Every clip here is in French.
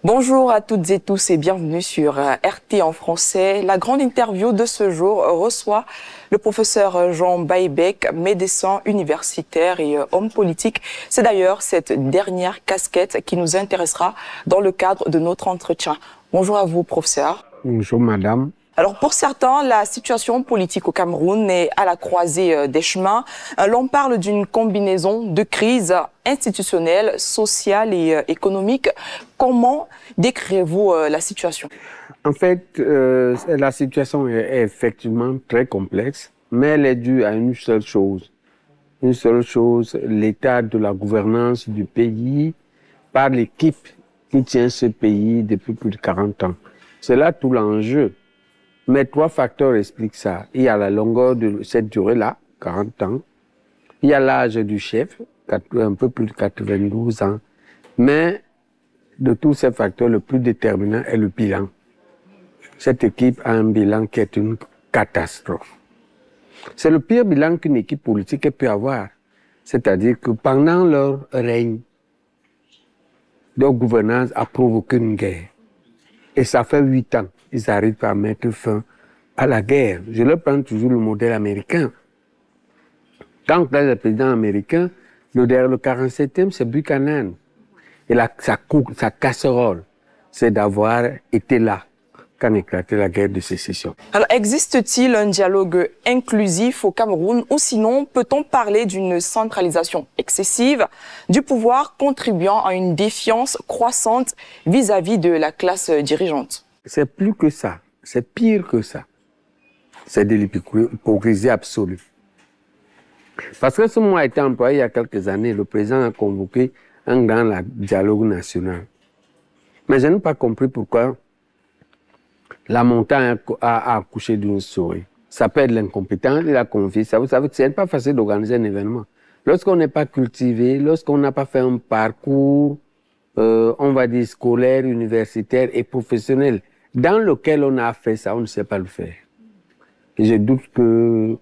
Bonjour à toutes et tous et bienvenue sur RT en français. La grande interview de ce jour reçoit le professeur Jean Baïbek, médecin universitaire et homme politique. C'est d'ailleurs cette dernière casquette qui nous intéressera dans le cadre de notre entretien. Bonjour à vous, professeur. Bonjour, madame. Alors pour certains, la situation politique au Cameroun est à la croisée des chemins. L'on parle d'une combinaison de crises institutionnelles, sociales et économiques. Comment décrivez-vous la situation? En fait, la situation est effectivement très complexe, mais elle est due à une seule chose. Une seule chose, l'état de la gouvernance du pays par l'équipe qui tient ce pays depuis plus de 40 ans. C'est là tout l'enjeu. Mais trois facteurs expliquent ça. Il y a la longueur de cette durée-là, 40 ans. Il y a l'âge du chef, un peu plus de 92 ans. Mais de tous ces facteurs, le plus déterminant est le bilan. Cette équipe a un bilan qui est une catastrophe. C'est le pire bilan qu'une équipe politique peut avoir. C'est-à-dire que pendant leur règne, leur gouvernance a provoqué une guerre. Et ça fait 8 ans. Ils arrivent à mettre fin à la guerre. Je leur prends toujours le modèle américain. Quand le président américain, le 47e, c'est Buchanan. Et sa casserole, c'est d'avoir été là quand éclatait la guerre de sécession. Alors, existe-t-il un dialogue inclusif au Cameroun ou sinon peut-on parler d'une centralisation excessive du pouvoir contribuant à une défiance croissante vis-à-vis de la classe dirigeante? C'est plus que ça, c'est pire que ça. C'est de l'hypocrisie absolue. Parce que ce mot a été employé il y a quelques années, le président a convoqué un grand dialogue national. Mais je n'ai pas compris pourquoi la montagne a accouché d'une souris. Ça peut être l'incompétence et la confiance. Vous savez que ce n'est pas facile d'organiser un événement. Lorsqu'on n'est pas cultivé, lorsqu'on n'a pas fait un parcours, on va dire scolaire, universitaire et professionnel, dans lequel on a fait ça, on ne sait pas le faire. Et je doute que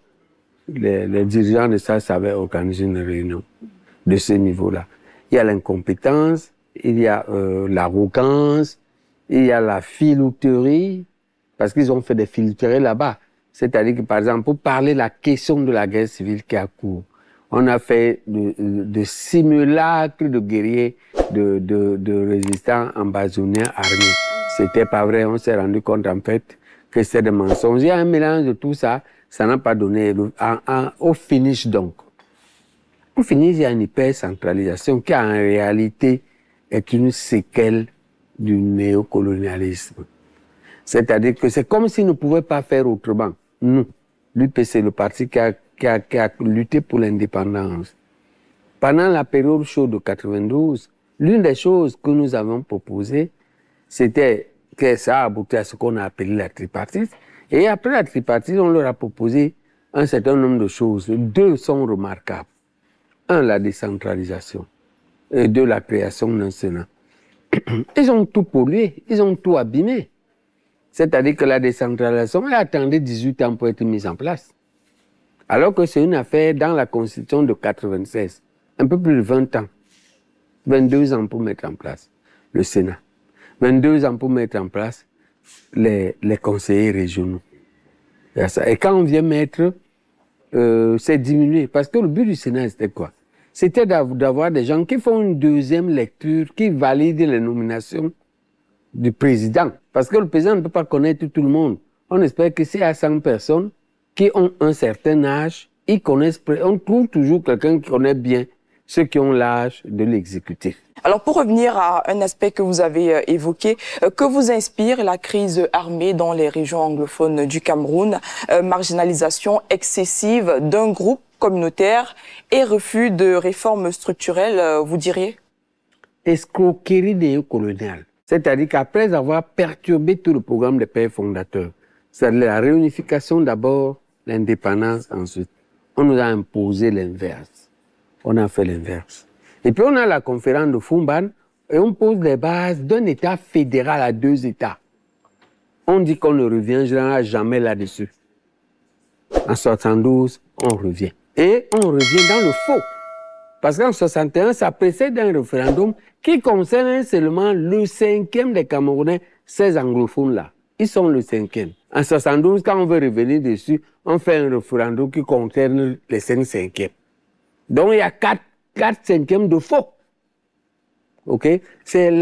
les dirigeants de ça savaient organiser une réunion de ce niveau-là. Il y a l'incompétence, il y a l'arrogance, il y a la filouterie, parce qu'ils ont fait des filouteries là-bas. C'est-à-dire que, par exemple, pour parler de la question de la guerre civile qui a cours, on a fait de simulacres de guerriers, de résistants ambazoniens armés. C'était pas vrai, on s'est rendu compte en fait que c'est des mensonges. Il y a un mélange de tout ça, ça n'a pas donné. Au finish donc, au finish, il y a une hypercentralisation qui en réalité est une séquelle du néocolonialisme. C'est-à-dire que c'est comme s'ils ne pouvaient pas faire autrement. Nous, l'UPC, le parti qui a lutté pour l'indépendance. Pendant la période chaude de 92, l'une des choses que nous avons proposées, c'était que ça a abouti à ce qu'on a appelé la tripartite. Et après la tripartite, on leur a proposé un certain nombre de choses. 2 sont remarquables. 1, la décentralisation. Et 2, la création d'un Sénat. Ils ont tout pollué, ils ont tout abîmé. C'est-à-dire que la décentralisation, elle attendait 18 ans pour être mise en place. Alors que c'est une affaire dans la Constitution de 96. Un peu plus de 20 ans. 22 ans pour mettre en place le Sénat. 22 ans pour mettre en place les conseillers régionaux. Et quand on vient mettre, c'est diminué. Parce que le but du Sénat, c'était quoi? C'était d'avoir des gens qui font une deuxième lecture, qui valident les nominations du président. Parce que le président ne peut pas connaître tout le monde. On espère que s'il y a 100 personnes qui ont un certain âge, ils connaissent, on trouve toujours quelqu'un qui connaît bien ceux qui ont l'âge de l'exécutif. Alors pour revenir à un aspect que vous avez évoqué, que vous inspire la crise armée dans les régions anglophones du Cameroun, marginalisation excessive d'un groupe communautaire et refus de réformes structurelles, vous diriez? Escroquerie néocoloniale. C'est-à-dire qu'après avoir perturbé tout le programme des pères fondateurs, c'est la réunification d'abord, l'indépendance ensuite, on nous a imposé l'inverse. On a fait l'inverse. Et puis on a la conférence de Fumban et on pose les bases d'un État fédéral à 2 États. On dit qu'on ne reviendra jamais là-dessus. En 72, on revient. Et on revient dans le faux. Parce qu'en 61, ça précède un référendum qui concerne seulement le 5e des Camerounais, ces anglophones-là. Ils sont le 5e. En 72, quand on veut revenir dessus, on fait un référendum qui concerne les 5 cinquièmes. Donc il y a 4 cinquièmes de faux. Ok? C'est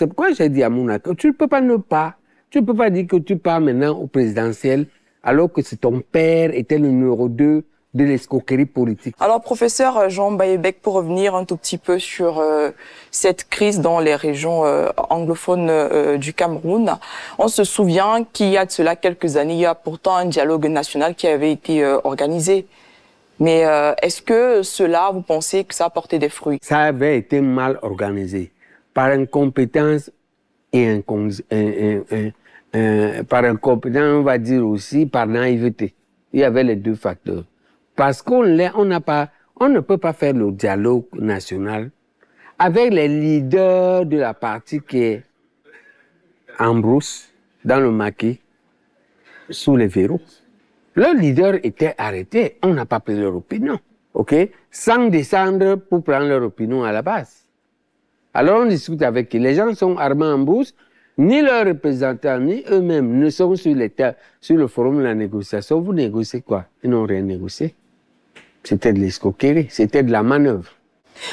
pourquoi j'ai dit à Mouna que tu ne peux pas tu ne peux pas dire que tu pars maintenant au présidentiel alors que c'est ton père était le numéro 2 de l'escroquerie politique. Alors, professeur Jean Baïbek, pour revenir un tout petit peu sur cette crise dans les régions anglophones du Cameroun, on se souvient qu'il y a de cela quelques années, il y a pourtant un dialogue national qui avait été organisé. Mais est-ce que cela, vous pensez que ça a porté des fruits? Ça avait été mal organisé, par incompétence et par incompétence, on va dire aussi par naïveté. Il y avait les deux facteurs. Parce qu'on ne peut pas faire le dialogue national avec les leaders de la partie qui est en brousse, dans le maquis, sous les verrous. Leurs leaders étaient arrêtés, on n'a pas pris leur opinion, ok? Sans descendre pour prendre leur opinion à la base. Alors on discute avec eux. Les gens sont armés en brousse, ni leurs représentants, ni eux-mêmes ne sont sur le forum de la négociation. Vous négociez quoi? Ils n'ont rien négocié. C'était de l'escroquerie, c'était de la manœuvre.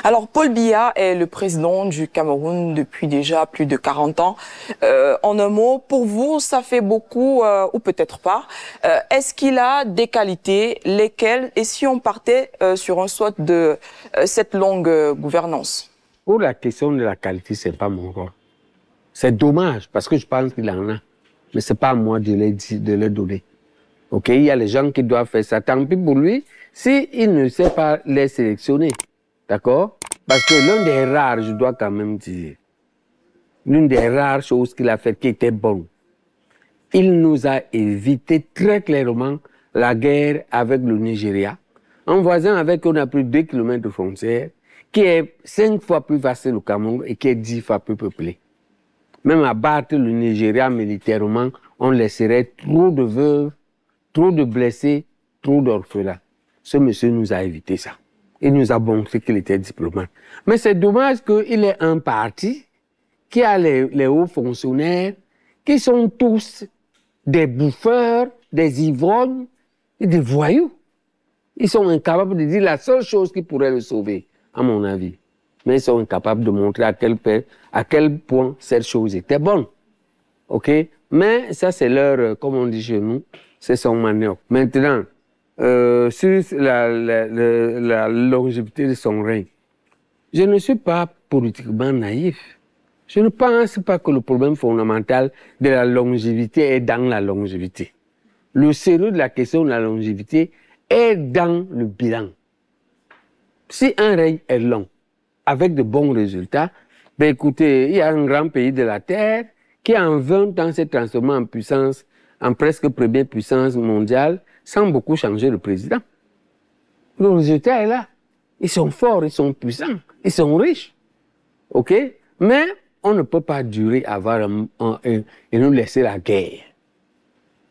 Alors, Paul Biya est le président du Cameroun depuis déjà plus de 40 ans. En un mot, pour vous, ça fait beaucoup ou peut-être pas. Est-ce qu'il a des qualités, lesquelles, et si on partait sur un soit de cette longue gouvernance? Pour la question de la qualité, c'est pas mon rôle. C'est dommage, parce que je pense qu'il en a. Mais c'est pas à moi de les donner. Ok, il y a les gens qui doivent faire ça. Tant pis pour lui, s'il ne sait pas les sélectionner. D'accord? Parce que l'un des rares, je dois quand même dire, l'une des rares choses qu'il a fait qui était bonne, il nous a évité très clairement la guerre avec le Nigeria, un voisin avec qui on a plus de 2 km de frontière, qui est 5 fois plus vaste que le Cameroun et qui est 10 fois plus peuplé. Même à battre le Nigeria militairement, on laisserait trop de veuves, trop de blessés, trop d'orphelins. Ce monsieur nous a évité ça. Il nous a montré qu'il était diplomate. Mais c'est dommage qu'il ait un parti qui a les hauts fonctionnaires qui sont tous des bouffeurs, des ivrognes et des voyous. Ils sont incapables de dire la seule chose qui pourrait le sauver, à mon avis. Mais ils sont incapables de montrer à quel point cette chose était bonne. OK? Mais ça, c'est leur, comme on dit chez nous, c'est son manioc. Maintenant, sur la longévité de son règne, je ne suis pas politiquement naïf. Je ne pense pas que le problème fondamental de la longévité est dans la longévité. Le sérieux de la question de la longévité est dans le bilan. Si un règne est long, avec de bons résultats, ben écoutez, il y a un grand pays de la Terre qui en 20 ans s'est transformé en puissance, en presque première puissance mondiale, sans beaucoup changer le président. Le résultat est là. Ils sont forts, ils sont puissants, ils sont riches. OK? Mais on ne peut pas durer et nous laisser la guerre.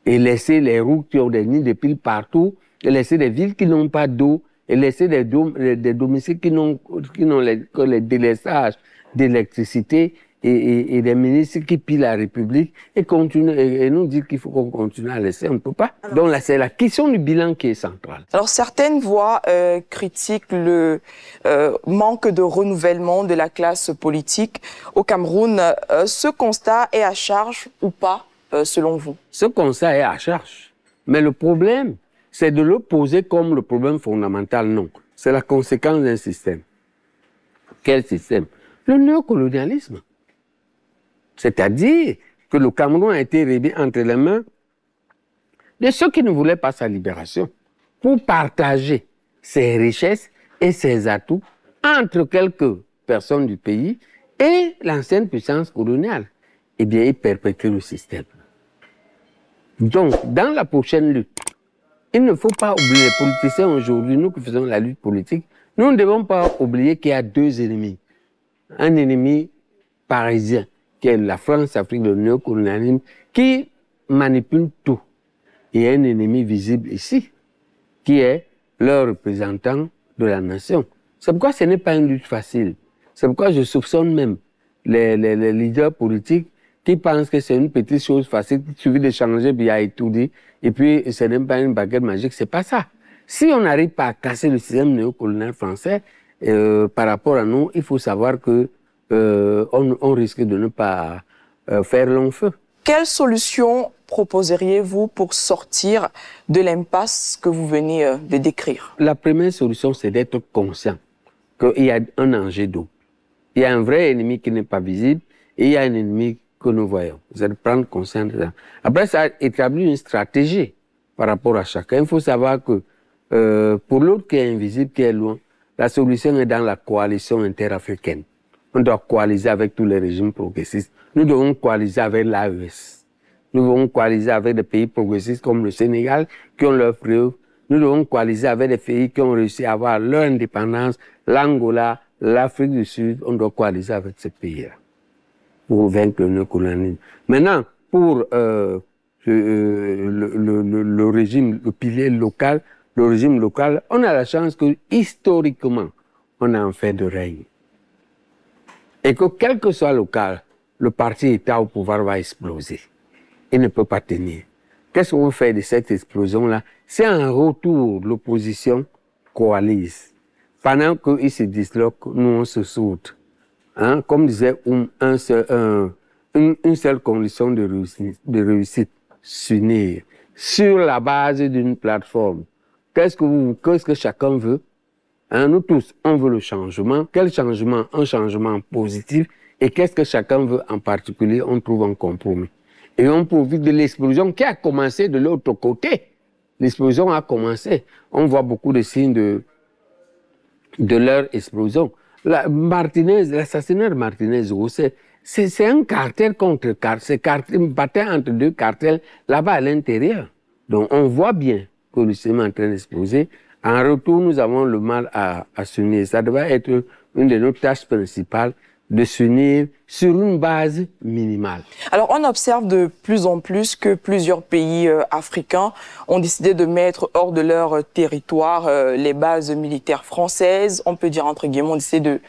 Et laisser les routes qui ont des nids de piles partout, et laisser des villes qui n'ont pas d'eau, et laisser des domiciles qui n'ont que les délestages d'électricité et des ministres qui pillent la République et nous dire qu'il faut qu'on continue à laisser, on ne peut pas. Donc là, c'est la question du bilan qui est centrale. Alors certaines voix critiquent le manque de renouvellement de la classe politique au Cameroun. Ce constat est à charge ou pas, selon vous? Ce constat est à charge. Mais le problème, c'est de le poser comme le problème fondamental. Non, c'est la conséquence d'un système. Quel système? Le néocolonialisme. C'est-à-dire que le Cameroun a été réduit entre les mains de ceux qui ne voulaient pas sa libération pour partager ses richesses et ses atouts entre quelques personnes du pays et l'ancienne puissance coloniale. Eh bien, ils perpétuent le système. Donc, dans la prochaine lutte, il ne faut pas oublier, les politiciens aujourd'hui, nous qui faisons la lutte politique, nous ne devons pas oublier qu'il y a 2 ennemis. Un ennemi parisien, qui est la France, l'Afrique, le néocolonialisme, qui manipule tout. Et un ennemi visible ici, qui est le représentant de la nation. C'est pourquoi ce n'est pas une lutte facile. C'est pourquoi je soupçonne même les leaders politiques qui pensent que c'est une petite chose facile, il suffit de changer, puis il y a tout dit, et puis ce n'est pas une baguette magique, c'est pas ça. Si on n'arrive pas à casser le système néocolonial français, par rapport à nous, il faut savoir que on risque de ne pas faire long feu. Quelle solution proposeriez-vous pour sortir de l'impasse que vous venez de décrire? La première solution, c'est d'être conscient qu'il y a un enjeu d'eau. Il y a un vrai ennemi qui n'est pas visible et il y a un ennemi que nous voyons. Vous allez prendre conscience de ça. Après, ça établit une stratégie par rapport à chacun. Il faut savoir que pour l'autre qui est invisible, qui est loin, la solution est dans la coalition interafricaine. On doit coaliser avec tous les régimes progressistes. Nous devons coaliser avec l'AES. Nous devons coaliser avec des pays progressistes comme le Sénégal, qui ont leur preuve. Nous devons coaliser avec des pays qui ont réussi à avoir leur indépendance, l'Angola, l'Afrique du Sud. On doit coaliser avec ces pays-là pour vaincre le néocolonialisme. Maintenant, pour le régime, le pilier local, le régime local, on a la chance que, historiquement, on a un fait de règne. Et que, quel que soit local, le parti État au pouvoir va exploser. Il ne peut pas tenir. Qu'est-ce qu'on fait de cette explosion-là? C'est un retour, l'opposition coalise. Pendant qu'ils se disloquent, nous on se saute. Hein? Comme disait une seule condition de réussite, s'unir sur la base d'une plateforme. Qu'est-ce que chacun veut? Hein? Nous tous, on veut le changement. Quel changement? Un changement positif. Et qu'est-ce que chacun veut en particulier? On trouve un compromis. Et on profite de l'explosion qui a commencé de l'autre côté. L'explosion a commencé. On voit beaucoup de signes de leur explosion. L'assassinat de Martinez, c'est un cartel contre cartel. C'est une bataille entre deux cartels là-bas à l'intérieur. Donc on voit bien que le système est en train d'exploser. En retour, nous avons le mal à s'unir. Ça devrait être une de nos tâches principales, de s'unir sur une base minimale. Alors, on observe de plus en plus que plusieurs pays africains ont décidé de mettre hors de leur territoire les bases militaires françaises. On peut dire, entre guillemets, on décide de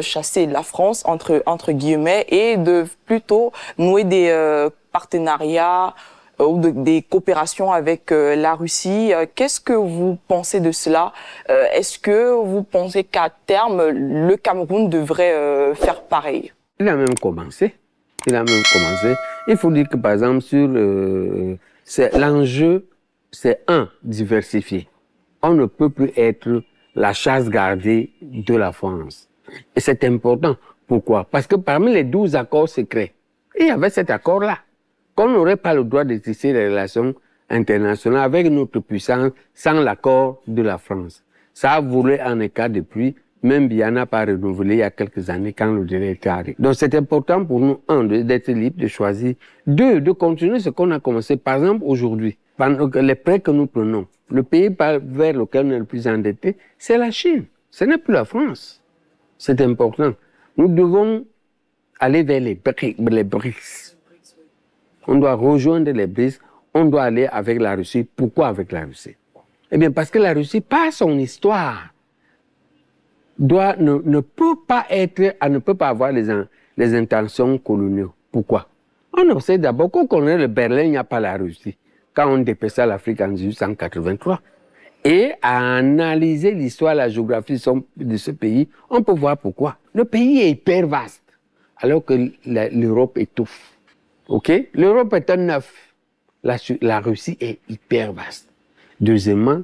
chasser la France, entre guillemets, et de plutôt nouer des partenariats ou des coopérations avec la Russie. Qu'est-ce que vous pensez de cela? Est-ce que vous pensez qu'à terme, le Cameroun devrait faire pareil? Il a même commencé. Il faut dire que, par exemple, sur l'enjeu, c'est diversifier. On ne peut plus être la chasse gardée de la France. Et c'est important. Pourquoi? Parce que parmi les 12 accords secrets, il y avait cet accord-là. Qu'on n'aurait pas le droit de tisser les relations internationales avec notre puissance sans l'accord de la France. Ça a volé en écart depuis, même Biya n'a pas renouvelé il y a quelques années quand le délai était arrivé. Donc c'est important pour nous, d'être libre de choisir, de continuer ce qu'on a commencé. Par exemple, aujourd'hui, les prêts que nous prenons, le pays vers lequel on est le plus endetté, c'est la Chine. Ce n'est plus la France. C'est important. Nous devons aller vers les BRICS. On doit rejoindre les BRICS, on doit aller avec la Russie. Pourquoi avec la Russie? Eh bien, parce que la Russie, par son histoire, ne peut pas avoir les intentions coloniales. Pourquoi? On observe d'abord qu'on connaît le Berlin, il n'y a pas la Russie. Quand on dépaissa l'Afrique en 1883. Et à analyser l'histoire, la géographie de ce pays, on peut voir pourquoi. Le pays est hyper vaste, alors que l'Europe étouffe. Ok? L'Europe est un œuf. La Russie est hyper vaste. Deuxièmement,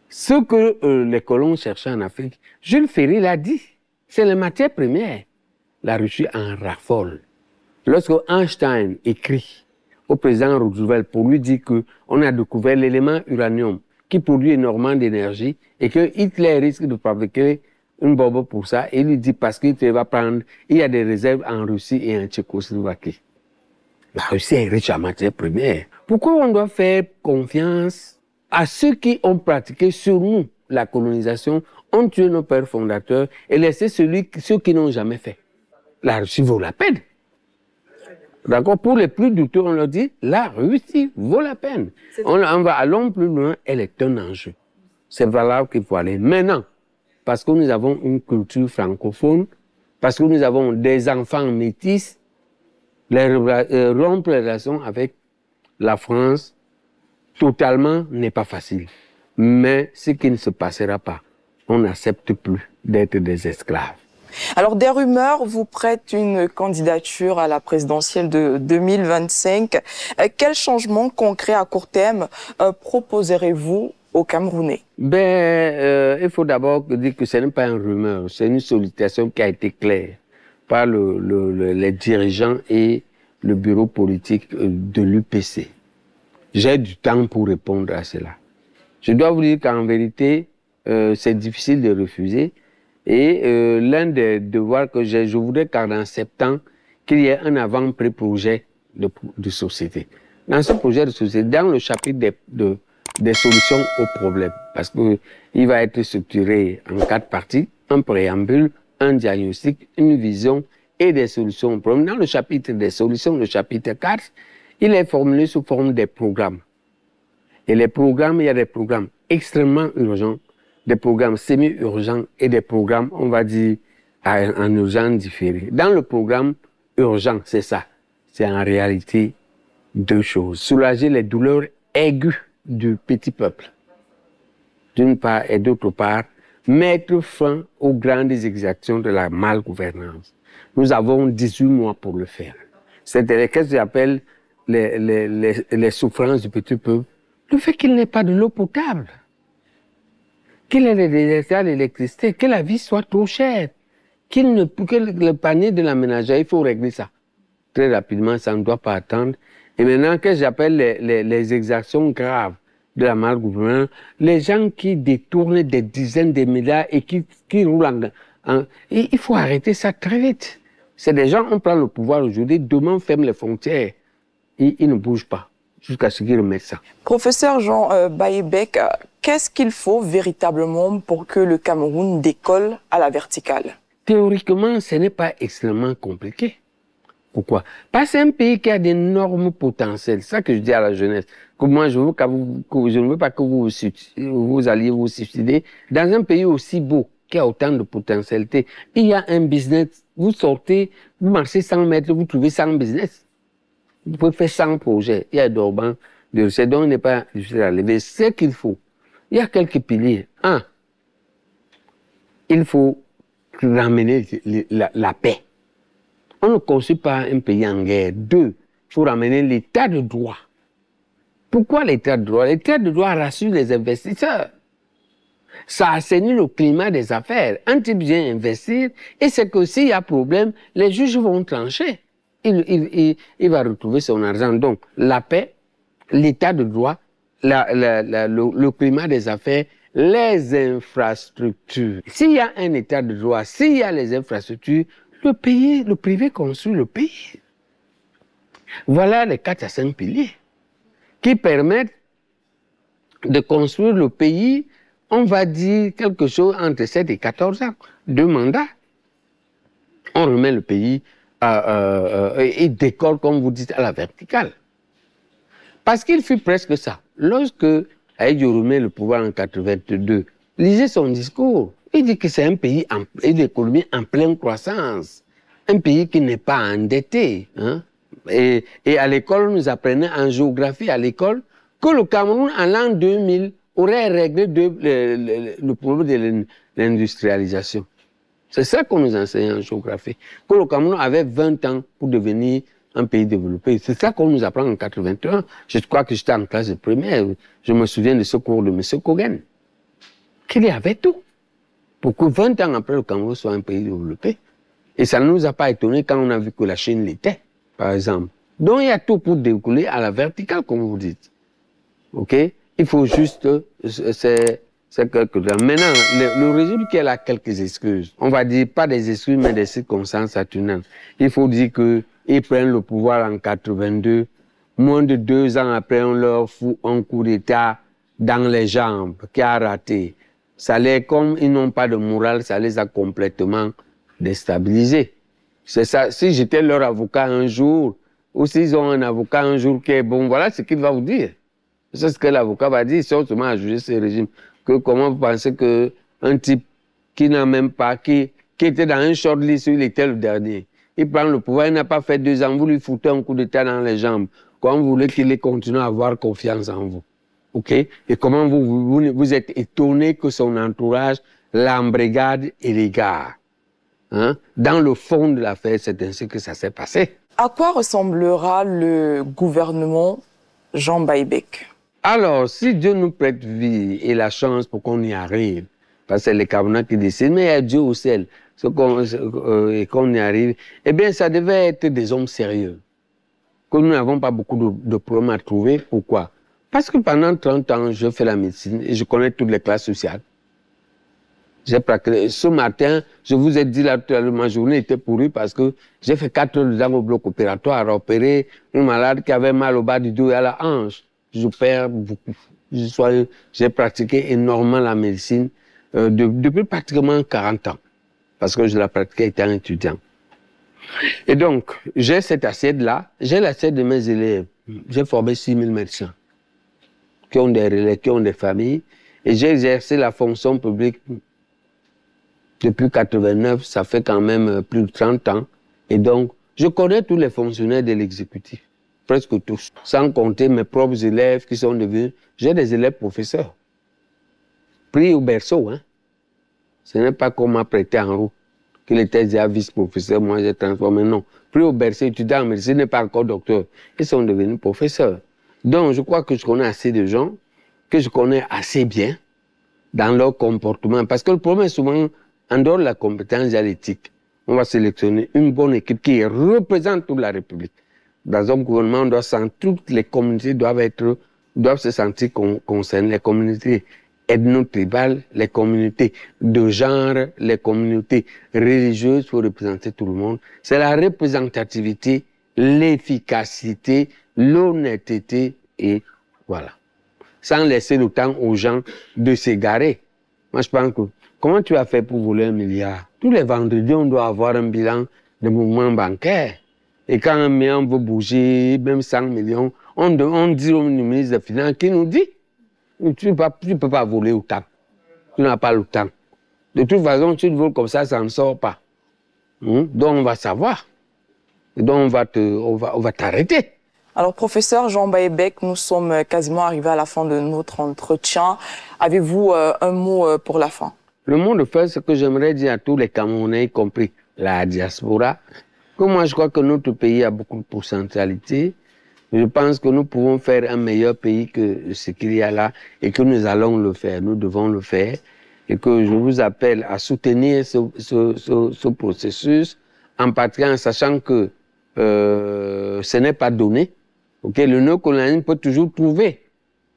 ce que les colons cherchaient en Afrique, Jules Ferry l'a dit, c'est les matières premières. La Russie en raffole. Lorsque Einstein écrit au président Roosevelt pour lui dire qu'on a découvert l'élément uranium qui produit énormément d'énergie et que Hitler risque de fabriquer une bombe pour ça, et il lui dit parce qu'il va prendre, il y a des réserves en Russie et en Tchécoslovaquie. La Russie est riche en matières premières. Pourquoi on doit faire confiance à ceux qui ont pratiqué sur nous la colonisation, ont tué nos pères fondateurs et laissé ceux qui n'ont jamais fait? La Russie vaut la peine. D'accord? Pour les plus douteux, on leur dit, la Russie vaut la peine. Allons plus loin, elle est un enjeu. C'est valable qu'il faut aller. Maintenant, parce que nous avons une culture francophone, parce que nous avons des enfants métis, rompre les relations avec la France totalement n'est pas facile. Mais ce qui ne se passera pas, on n'accepte plus d'être des esclaves. Alors, des rumeurs vous prêtent une candidature à la présidentielle de 2025. Quel changement concret à court terme proposerez-vous aux Camerounais? Il faut d'abord dire que ce n'est pas une rumeur, c'est une sollicitation qui a été claire par les dirigeants et le bureau politique de l'UPC. J'ai du temps pour répondre à cela. Je dois vous dire qu'en vérité, c'est difficile de refuser. Et l'un des devoirs que j'ai, je voudrais qu'en septembre, qu'il y ait un avant-pré-projet de société. Dans ce projet de société, dans le chapitre des solutions aux problèmes, parce qu'il va être structuré en 4 parties, un préambule, un diagnostic, une vision et des solutions aux problèmes. Dans le chapitre des solutions, le chapitre 4, il est formulé sous forme des programmes. Et les programmes, il y a des programmes extrêmement urgents, des programmes semi-urgents et des programmes, on va dire, en urgence différée. Dans le programme urgent, c'est ça. C'est en réalité 2 choses. Soulager les douleurs aiguës du petit peuple, d'une part, et d'autre part, mettre fin aux grandes exactions de la malgouvernance. Nous avons 18 mois pour le faire. C'est ce que j'appelle les souffrances du petit peuple. Le fait qu'il n'ait pas de l'eau potable, qu'il ait l'électricité, que la vie soit trop chère, que le panier de la ménagère, il faut régler ça. Très rapidement, ça ne doit pas attendre. Et maintenant, que j'appelle les exactions graves de la malgouvernance, les gens qui détournent des dizaines de milliards et qui roulent il faut arrêter ça très vite. C'est des gens, on prend le pouvoir aujourd'hui, demain on ferme les frontières. Ils ne bougent pas jusqu'à ce qu'ils remettent ça. Professeur Jean Baïbek, qu'est-ce qu'il faut véritablement pour que le Cameroun décolle à la verticale? Théoriquement, ce n'est pas extrêmement compliqué. Pourquoi? Parce que c'est un pays qui a d'énormes potentiels. C'est ça que je dis à la jeunesse. Que moi, je ne veux pas que vous alliez vous suicider dans un pays aussi beau, qui a autant de potentialités. Il y a un business. Vous sortez, vous marchez 100 mètres, vous trouvez 100 business. Vous pouvez faire 100 projets. Il y a d'Orban, de recettes, donc il n'est pas difficile à lever. Ce qu'il faut, il y a quelques piliers. 1, il faut ramener la paix. On ne construit pas un pays en guerre. 2, il faut ramener l'état de droit. Pourquoi l'état de droit? L'état de droit rassure les investisseurs. Ça assainit le climat des affaires. Un type vient investir et c'est que s'il y a problème, les juges vont trancher. Il va retrouver son argent. Donc, la paix, l'état de droit, le climat des affaires, les infrastructures. S'il y a un état de droit, s'il y a les infrastructures, le privé construit le pays. Voilà les 4 à 5 piliers qui permettent de construire le pays, on va dire quelque chose entre 7 et 14 ans, 2 mandats. On remet le pays et décolle, comme vous dites, à la verticale. Parce qu'il fut presque ça. Lorsque Aïdjo remet le pouvoir en 82, lisez son discours. Il dit que c'est un pays, une économie en pleine croissance. Un pays qui n'est pas endetté. Hein? Et à l'école, nous apprenons en géographie à l'école que le Cameroun, en l'an 2000, aurait réglé le problème de l'industrialisation. C'est ça qu'on nous enseigne en géographie. Que le Cameroun avait 20 ans pour devenir un pays développé. C'est ça qu'on nous apprend en 81. Je crois que j'étais en classe de première. Je me souviens de ce cours de M. Kogen. Qu'il y avait tout. Pour que 20 ans après, le Cameroun soit un pays développé. Et ça ne nous a pas étonné quand on a vu que la Chine l'était, par exemple. Donc il y a tout pour découler à la verticale, comme vous dites. OK? Il faut juste... C'est quelque chose. Maintenant, le régime qui est là, quelques excuses. On va dire pas des excuses, mais des circonstances atténuantes. Il faut dire qu'ils prennent le pouvoir en 82. Moins de 2 ans après, on leur fout un coup d'État dans les jambes qui a raté. Comme ils n'ont pas de morale, ça les a complètement déstabilisés. C'est ça. Si j'étais leur avocat un jour, ou s'ils ont un avocat un jour qui est bon, voilà ce qu'il va vous dire. C'est ce que l'avocat va dire si on se met à juger ce régime. Que comment vous pensez qu'un type qui n'a même pas, qui était dans un shortlist, il était le dernier. Il prend le pouvoir, il n'a pas fait 2 ans, vous lui foutez un coup d'état dans les jambes. Comment vous voulez qu'il continue à avoir confiance en vous? OK? Et comment vous êtes étonné que son entourage l'embrigade et l'égare? Hein? Dans le fond de l'affaire, c'est ainsi que ça s'est passé. À quoi ressemblera le gouvernement Jean Baïbek? Alors, si Dieu nous prête vie et la chance pour qu'on y arrive, parce que c'est les Camerounais qui décident, mais il y a Dieu au ciel, et qu'on y arrive, eh bien, ça devait être des hommes sérieux. Que nous n'avons pas beaucoup de problèmes à trouver. Pourquoi? Parce que pendant 30 ans, je fais la médecine et je connais toutes les classes sociales. J'ai pratiqué. Ce matin, je vous ai dit là, ma journée était pourrie parce que j'ai fait 4 heures dedans au bloc opératoire à opérer une malade qui avait mal au bas du dos et à la hanche. Je perds beaucoup. J'ai pratiqué énormément la médecine depuis pratiquement 40 ans. Parce que je la pratiquais étant étudiant. Et donc, j'ai cette assiette-là, j'ai l'assiette de mes élèves. J'ai formé 6000 médecins qui ont des relais, qui ont des familles. Et j'ai exercé la fonction publique depuis 89, ça fait quand même plus de 30 ans. Et donc, je connais tous les fonctionnaires de l'exécutif, presque tous. Sans compter mes propres élèves qui sont devenus... J'ai des élèves professeurs. Pris au berceau, hein. Ce n'est pas qu'on m'a prêté en route, qu'il était déjà vice-professeur, moi j'ai transformé, non. Pris au berceau, étudiant en médecine, n'est pas encore docteur. Ils sont devenus professeurs. Donc, je crois que je connais assez de gens, que je connais assez bien dans leur comportement. Parce que le problème est souvent, en dehors de la compétence, il y a l'éthique. On va sélectionner une bonne équipe qui représente toute la République. Dans un gouvernement, on doit sentir, toutes les communautés doivent se sentir concernées. Les communautés ethno-tribales, les communautés de genre, les communautés religieuses, pour représenter tout le monde. C'est la représentativité, l'efficacité, l'honnêteté et voilà. Sans laisser le temps aux gens de s'égarer. Moi, je pense que, comment tu as fait pour voler 1 milliard? Tous les vendredis, on doit avoir un bilan de mouvement bancaire. Et quand un million veut bouger, même 100 millions, on dit au ministre des Finances qui nous dit, tu ne peux pas voler autant. Tu n'as pas le temps. De toute façon, tu te voles comme ça ne sort pas. Donc, on va savoir. Et donc, on va t'arrêter. Alors, professeur Jean Baïbek, nous sommes quasiment arrivés à la fin de notre entretien. Avez-vous un mot pour la fin? Le mot de fin, c'est que j'aimerais dire à tous les Camerounais, y compris la diaspora, que moi, je crois que notre pays a beaucoup de potentialité. Je pense que nous pouvons faire un meilleur pays que ce qu'il y a là et que nous allons le faire, nous devons le faire. Et que je vous appelle à soutenir ce processus, en particulier en sachant que ce n'est pas donné. Okay? Le néocolonialisme peut toujours trouver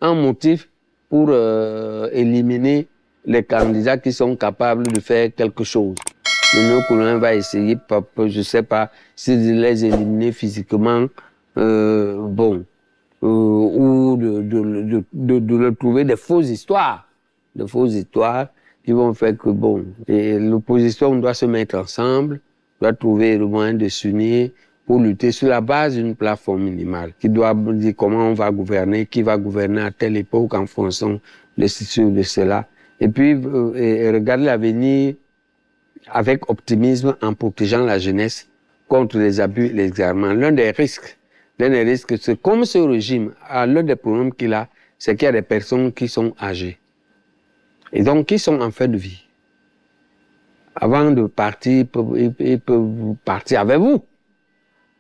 un motif pour éliminer les candidats qui sont capables de faire quelque chose. Le néocolonialisme va essayer, je ne sais pas, si de les éliminer physiquement, ou de leur trouver des fausses histoires qui vont faire que, bon, l'opposition doit se mettre ensemble, doit trouver le moyen de s'unir pour lutter sur la base d'une plateforme minimale qui doit dire comment on va gouverner, qui va gouverner à telle époque en fonction de ceci ou de cela. Et puis, regarder l'avenir avec optimisme en protégeant la jeunesse contre les abus et les égarements. L'un des risques, c'est comme ce régime a l'un des problèmes qu'il a, c'est qu'il y a des personnes qui sont âgées. Et donc, qui sont en fin de vie. Avant de partir, ils peuvent partir avec vous.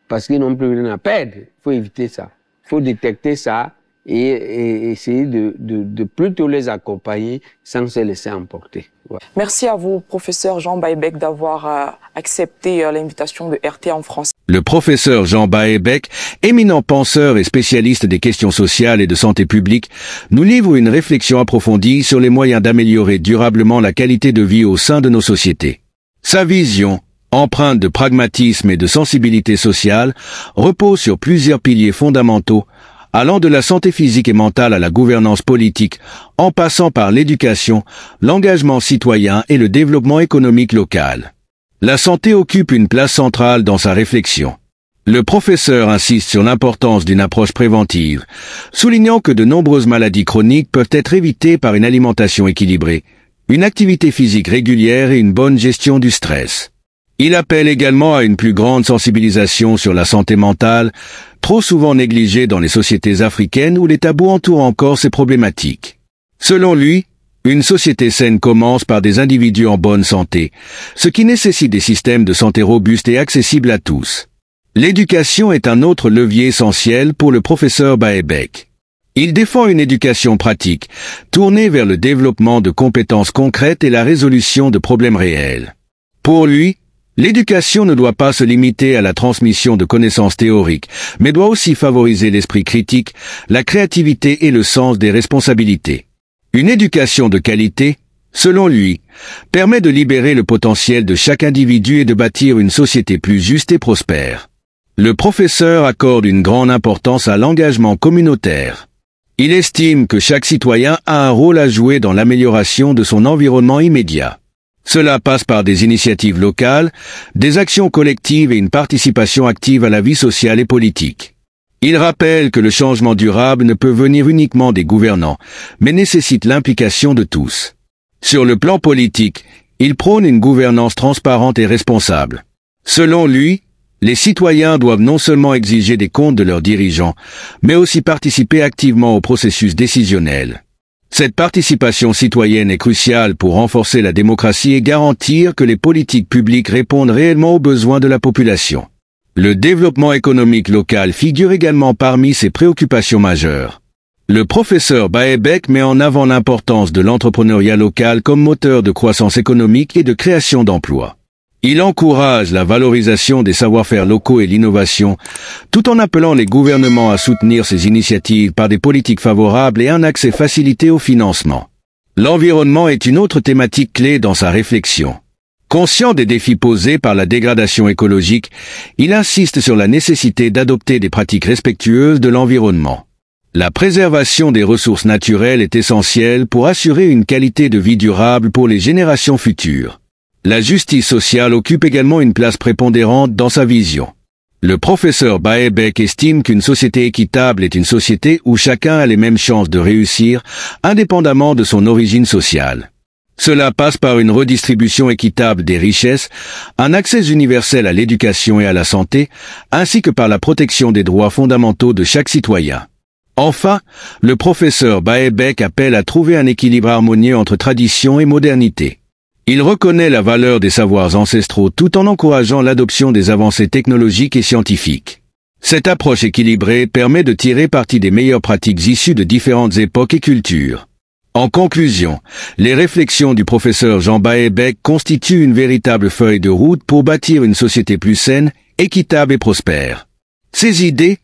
Parce qu'ils n'ont plus rien à perdre. Il faut éviter ça. Il faut détecter ça et essayer de plutôt les accompagner sans se laisser emporter. Ouais. Merci à vous, professeur Jean Baïbek, d'avoir accepté l'invitation de RT en France. Le professeur Jean Baïbek, éminent penseur et spécialiste des questions sociales et de santé publique, nous livre une réflexion approfondie sur les moyens d'améliorer durablement la qualité de vie au sein de nos sociétés. Sa vision, empreinte de pragmatisme et de sensibilité sociale, repose sur plusieurs piliers fondamentaux, allant de la santé physique et mentale à la gouvernance politique, en passant par l'éducation, l'engagement citoyen et le développement économique local. La santé occupe une place centrale dans sa réflexion. Le professeur insiste sur l'importance d'une approche préventive, soulignant que de nombreuses maladies chroniques peuvent être évitées par une alimentation équilibrée, une activité physique régulière et une bonne gestion du stress. Il appelle également à une plus grande sensibilisation sur la santé mentale, trop souvent négligée dans les sociétés africaines où les tabous entourent encore ces problématiques. Selon lui, une société saine commence par des individus en bonne santé, ce qui nécessite des systèmes de santé robustes et accessibles à tous. L'éducation est un autre levier essentiel pour le professeur Baebek. Il défend une éducation pratique, tournée vers le développement de compétences concrètes et la résolution de problèmes réels. Pour lui, l'éducation ne doit pas se limiter à la transmission de connaissances théoriques, mais doit aussi favoriser l'esprit critique, la créativité et le sens des responsabilités. Une éducation de qualité, selon lui, permet de libérer le potentiel de chaque individu et de bâtir une société plus juste et prospère. Le professeur accorde une grande importance à l'engagement communautaire. Il estime que chaque citoyen a un rôle à jouer dans l'amélioration de son environnement immédiat. Cela passe par des initiatives locales, des actions collectives et une participation active à la vie sociale et politique. Il rappelle que le changement durable ne peut venir uniquement des gouvernants, mais nécessite l'implication de tous. Sur le plan politique, il prône une gouvernance transparente et responsable. Selon lui, les citoyens doivent non seulement exiger des comptes de leurs dirigeants, mais aussi participer activement au processus décisionnel. Cette participation citoyenne est cruciale pour renforcer la démocratie et garantir que les politiques publiques répondent réellement aux besoins de la population. Le développement économique local figure également parmi ses préoccupations majeures. Le professeur Baebek met en avant l'importance de l'entrepreneuriat local comme moteur de croissance économique et de création d'emplois. Il encourage la valorisation des savoir-faire locaux et l'innovation, tout en appelant les gouvernements à soutenir ces initiatives par des politiques favorables et un accès facilité au financement. L'environnement est une autre thématique clé dans sa réflexion. Conscient des défis posés par la dégradation écologique, il insiste sur la nécessité d'adopter des pratiques respectueuses de l'environnement. La préservation des ressources naturelles est essentielle pour assurer une qualité de vie durable pour les générations futures. La justice sociale occupe également une place prépondérante dans sa vision. Le professeur Baebek estime qu'une société équitable est une société où chacun a les mêmes chances de réussir, indépendamment de son origine sociale. Cela passe par une redistribution équitable des richesses, un accès universel à l'éducation et à la santé, ainsi que par la protection des droits fondamentaux de chaque citoyen. Enfin, le professeur Baebek appelle à trouver un équilibre harmonieux entre tradition et modernité. Il reconnaît la valeur des savoirs ancestraux tout en encourageant l'adoption des avancées technologiques et scientifiques. Cette approche équilibrée permet de tirer parti des meilleures pratiques issues de différentes époques et cultures. En conclusion, les réflexions du professeur Jean Baebek constituent une véritable feuille de route pour bâtir une société plus saine, équitable et prospère. Ces idées,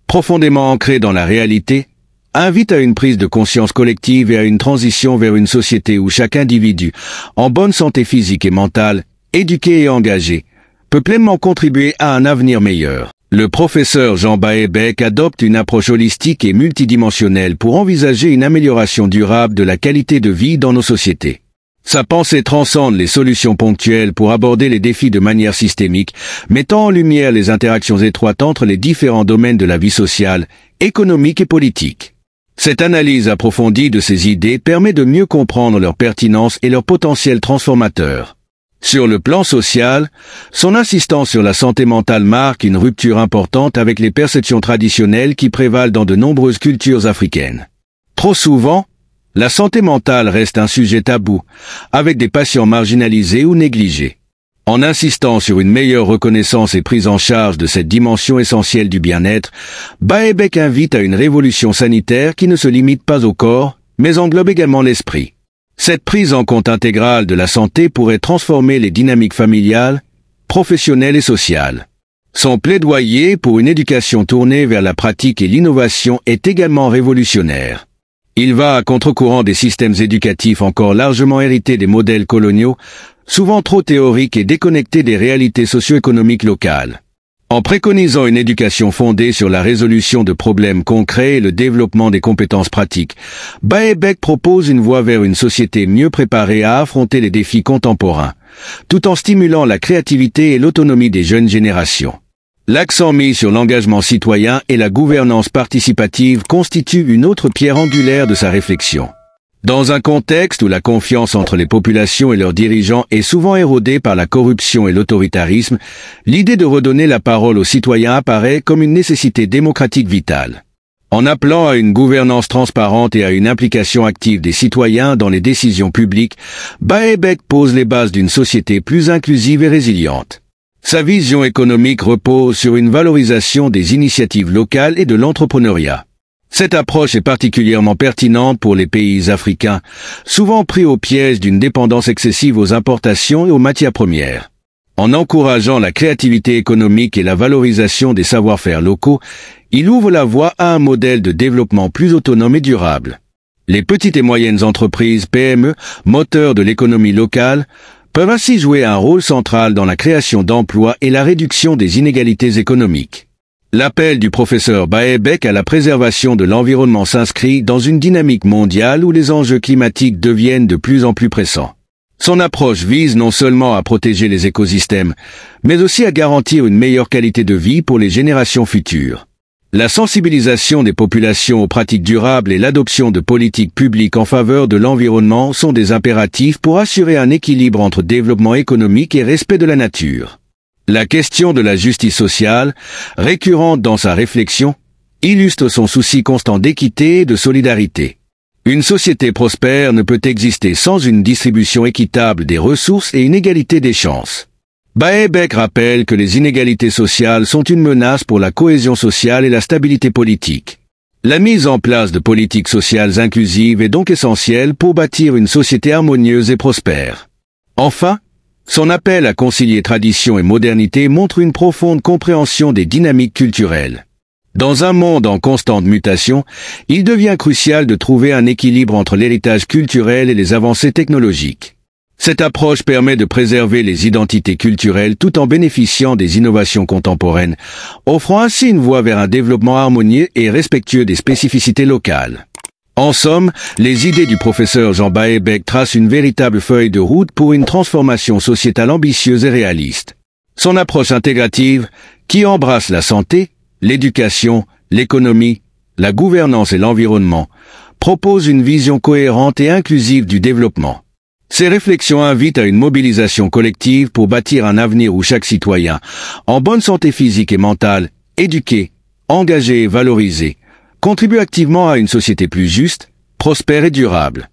profondément ancrées dans la réalité, invitent à une prise de conscience collective et à une transition vers une société où chaque individu, en bonne santé physique et mentale, éduqué et engagé, peut pleinement contribuer à un avenir meilleur. Le professeur Jean Baebek adopte une approche holistique et multidimensionnelle pour envisager une amélioration durable de la qualité de vie dans nos sociétés. Sa pensée transcende les solutions ponctuelles pour aborder les défis de manière systémique, mettant en lumière les interactions étroites entre les différents domaines de la vie sociale, économique et politique. Cette analyse approfondie de ces idées permet de mieux comprendre leur pertinence et leur potentiel transformateur. Sur le plan social, son insistance sur la santé mentale marque une rupture importante avec les perceptions traditionnelles qui prévalent dans de nombreuses cultures africaines. Trop souvent, la santé mentale reste un sujet tabou, avec des patients marginalisés ou négligés. En insistant sur une meilleure reconnaissance et prise en charge de cette dimension essentielle du bien-être, Baebek invite à une révolution sanitaire qui ne se limite pas au corps, mais englobe également l'esprit. Cette prise en compte intégrale de la santé pourrait transformer les dynamiques familiales, professionnelles et sociales. Son plaidoyer pour une éducation tournée vers la pratique et l'innovation est également révolutionnaire. Il va à contre-courant des systèmes éducatifs encore largement hérités des modèles coloniaux, souvent trop théoriques et déconnectés des réalités socio-économiques locales. En préconisant une éducation fondée sur la résolution de problèmes concrets et le développement des compétences pratiques, Baebek propose une voie vers une société mieux préparée à affronter les défis contemporains, tout en stimulant la créativité et l'autonomie des jeunes générations. L'accent mis sur l'engagement citoyen et la gouvernance participative constitue une autre pierre angulaire de sa réflexion. Dans un contexte où la confiance entre les populations et leurs dirigeants est souvent érodée par la corruption et l'autoritarisme, l'idée de redonner la parole aux citoyens apparaît comme une nécessité démocratique vitale. En appelant à une gouvernance transparente et à une implication active des citoyens dans les décisions publiques, Baebek pose les bases d'une société plus inclusive et résiliente. Sa vision économique repose sur une valorisation des initiatives locales et de l'entrepreneuriat. Cette approche est particulièrement pertinente pour les pays africains, souvent pris au piège d'une dépendance excessive aux importations et aux matières premières. En encourageant la créativité économique et la valorisation des savoir-faire locaux, il ouvre la voie à un modèle de développement plus autonome et durable. Les petites et moyennes entreprises PME, moteurs de l'économie locale, peuvent ainsi jouer un rôle central dans la création d'emplois et la réduction des inégalités économiques. L'appel du professeur Baebek à la préservation de l'environnement s'inscrit dans une dynamique mondiale où les enjeux climatiques deviennent de plus en plus pressants. Son approche vise non seulement à protéger les écosystèmes, mais aussi à garantir une meilleure qualité de vie pour les générations futures. La sensibilisation des populations aux pratiques durables et l'adoption de politiques publiques en faveur de l'environnement sont des impératifs pour assurer un équilibre entre développement économique et respect de la nature. La question de la justice sociale, récurrente dans sa réflexion, illustre son souci constant d'équité et de solidarité. Une société prospère ne peut exister sans une distribution équitable des ressources et une égalité des chances. Baebek rappelle que les inégalités sociales sont une menace pour la cohésion sociale et la stabilité politique. La mise en place de politiques sociales inclusives est donc essentielle pour bâtir une société harmonieuse et prospère. Enfin, son appel à concilier tradition et modernité montre une profonde compréhension des dynamiques culturelles. Dans un monde en constante mutation, il devient crucial de trouver un équilibre entre l'héritage culturel et les avancées technologiques. Cette approche permet de préserver les identités culturelles tout en bénéficiant des innovations contemporaines, offrant ainsi une voie vers un développement harmonieux et respectueux des spécificités locales. En somme, les idées du professeur Jean Baebek tracent une véritable feuille de route pour une transformation sociétale ambitieuse et réaliste. Son approche intégrative, qui embrasse la santé, l'éducation, l'économie, la gouvernance et l'environnement, propose une vision cohérente et inclusive du développement. Ces réflexions invitent à une mobilisation collective pour bâtir un avenir où chaque citoyen, en bonne santé physique et mentale, éduqué, engagé et valorisé, contribue activement à une société plus juste, prospère et durable.